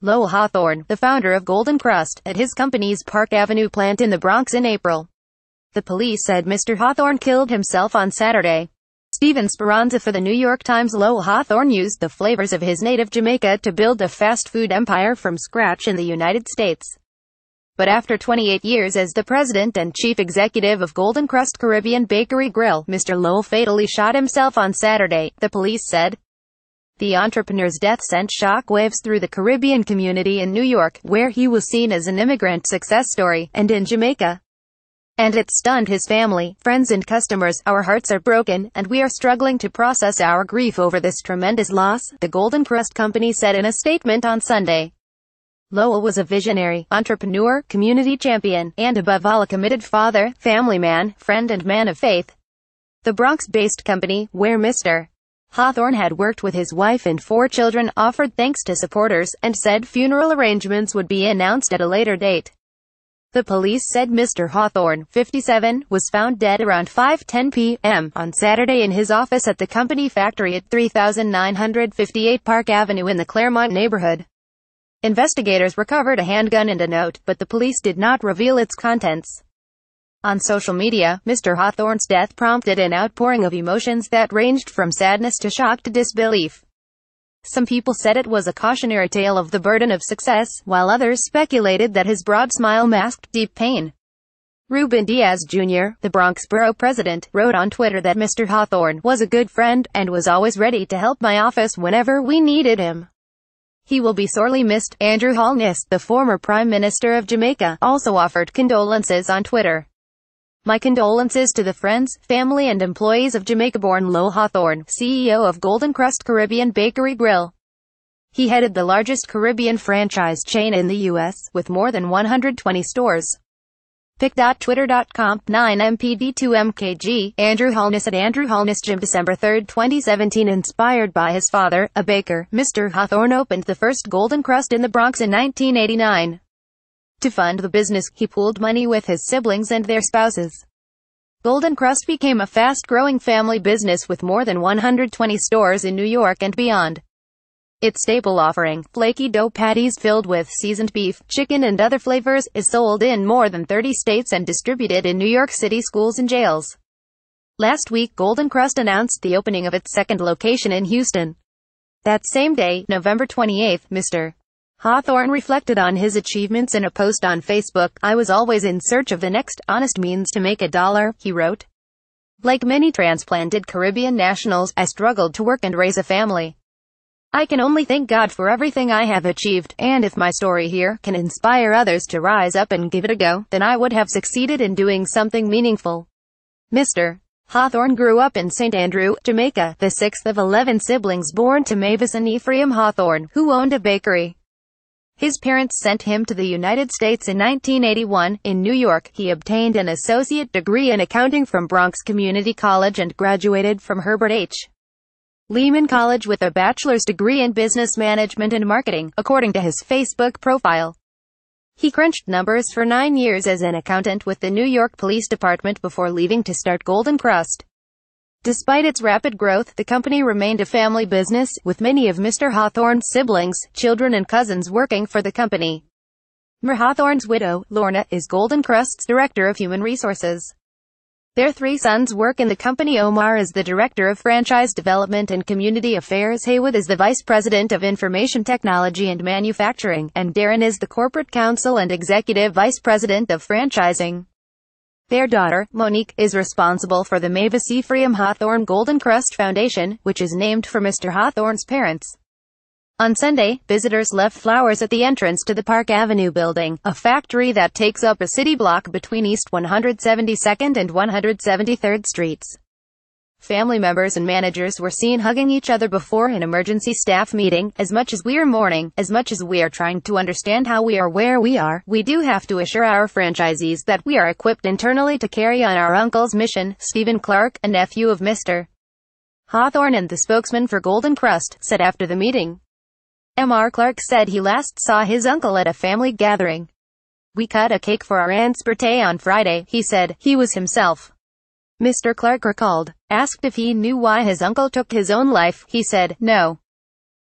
Lowell Hawthorne, the founder of Golden Krust, at his company's Park Avenue plant in the Bronx in April. The police said Mr. Hawthorne killed himself on Saturday. Speranza for the New York Times. Lowell Hawthorne used the flavors of his native Jamaica to build a fast food empire from scratch in the United States. But after 28 years as the president and chief executive of Golden Krust Caribbean Bakery Grill, Mr. Lowell fatally shot himself on Saturday, the police said. The entrepreneur's death sent shockwaves through the Caribbean community in New York, where he was seen as an immigrant success story, and in Jamaica. And it stunned his family, friends and customers. Our hearts are broken, and we are struggling to process our grief over this tremendous loss, the Golden Krust company said in a statement on Sunday. Lowell was a visionary, entrepreneur, community champion, and above all a committed father, family man, friend and man of faith. The Bronx-based company, where Mr. Hawthorne had worked with his wife and 4 children, offered thanks to supporters, and said funeral arrangements would be announced at a later date. The police said Mr. Hawthorne, 57, was found dead around 5:10 p.m. on Saturday in his office at the company factory at 3958 Park Avenue in the Claremont neighborhood. Investigators recovered a handgun and a note, but the police did not reveal its contents. On social media, Mr. Hawthorne's death prompted an outpouring of emotions that ranged from sadness to shock to disbelief. Some people said it was a cautionary tale of the burden of success, while others speculated that his broad smile masked deep pain. Ruben Diaz Jr., the Bronx borough president, wrote on Twitter that Mr. Hawthorne was a good friend, and was always ready to help my office whenever we needed him. He will be sorely missed. Andrew Holness, the former Prime Minister of Jamaica, also offered condolences on Twitter. My condolences to the friends, family and employees of Jamaica-born Lowell Hawthorne, CEO of Golden Krust Caribbean Bakery Grill. He headed the largest Caribbean franchise chain in the U.S., with more than 120 stores. Pic.twitter.com, 9mpd2mkg, Andrew Holness at Andrew Holness Jim. December 3, 2017. Inspired by his father, a baker, Mr. Hawthorne opened the first Golden Krust in the Bronx in 1989. To fund the business, he pooled money with his siblings and their spouses. Golden Krust became a fast-growing family business with more than 120 stores in New York and beyond. Its staple offering, flaky dough patties filled with seasoned beef, chicken and other flavors, is sold in more than 30 states and distributed in New York City schools and jails. Last week, Golden Krust announced the opening of its second location in Houston. That same day, November 28, Mr. Hawthorne reflected on his achievements in a post on Facebook. I was always in search of the next honest means to make $1, he wrote. Like many transplanted Caribbean nationals, I struggled to work and raise a family. I can only thank God for everything I have achieved, and if my story here can inspire others to rise up and give it a go, then I would have succeeded in doing something meaningful. Mr. Hawthorne grew up in St. Andrew, Jamaica, the 6th of 11 siblings born to Mavis and Ephraim Hawthorne, who owned a bakery. His parents sent him to the United States in 1981. In New York, he obtained an associate degree in accounting from Bronx Community College and graduated from Herbert H. Lehman College with a bachelor's degree in business management and marketing, according to his Facebook profile. He crunched numbers for 9 years as an accountant with the New York Police Department before leaving to start Golden Krust. Despite its rapid growth, the company remained a family business, with many of Mr. Hawthorne's siblings, children and cousins working for the company. Mr. Hawthorne's widow, Lorna, is Golden Krust's Director of Human Resources. Their 3 sons work in the company. Omar is the Director of Franchise Development and Community Affairs, Haywood is the Vice President of Information Technology and Manufacturing, and Darren is the Corporate Counsel and Executive Vice President of Franchising. Their daughter, Monique, is responsible for the Mavis Ephraim Hawthorne Golden Krust Foundation, which is named for Mr. Hawthorne's parents. On Sunday, visitors left flowers at the entrance to the Park Avenue building, a factory that takes up a city block between East 172nd and 173rd Streets. Family members and managers were seen hugging each other before an emergency staff meeting. As much as we are mourning, as much as we are trying to understand how we are where we are, we do have to assure our franchisees that we are equipped internally to carry on our uncle's mission. Stephen Clark, a nephew of Mr. Hawthorne and the spokesman for Golden Krust, said after the meeting. Mr. Clark said he last saw his uncle at a family gathering. We cut a cake for our aunt's birthday on Friday, he said. He was himself. Mr. Clark recalled. Asked if he knew why his uncle took his own life, he said, no.